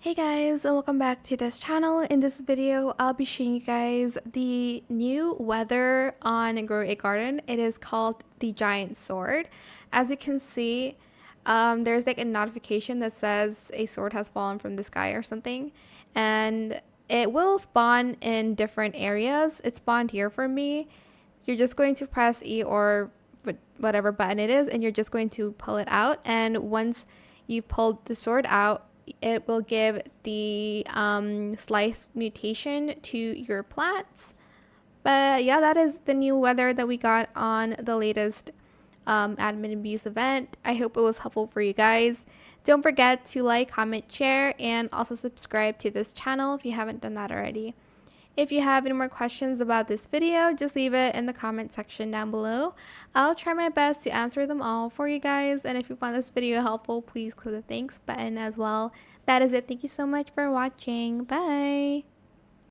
Hey guys, and welcome back to this channel. In this video, I'll be showing you guys the new weather on Grow a Garden. It is called the Giant Sword. As you can see, there's like a notification that says a sword has fallen from the sky or something, and it will spawn in different areas. It spawned here for me. You're just going to press E or whatever button it is, and you're just going to pull it out. And once you've pulled the sword out, it will give the Sliced Mutation to your plants. But yeah, that is the new weather that we got on the latest admin abuse event. I hope it was helpful for you guys. Don't forget to like, comment, share, and also subscribe to this channel if you haven't done that already. If you have any more questions about this video, just leave it in the comment section down below. I'll try my best to answer them all for you guys. And if you found this video helpful, please click the thanks button as well. That is it. Thank you so much for watching. Bye.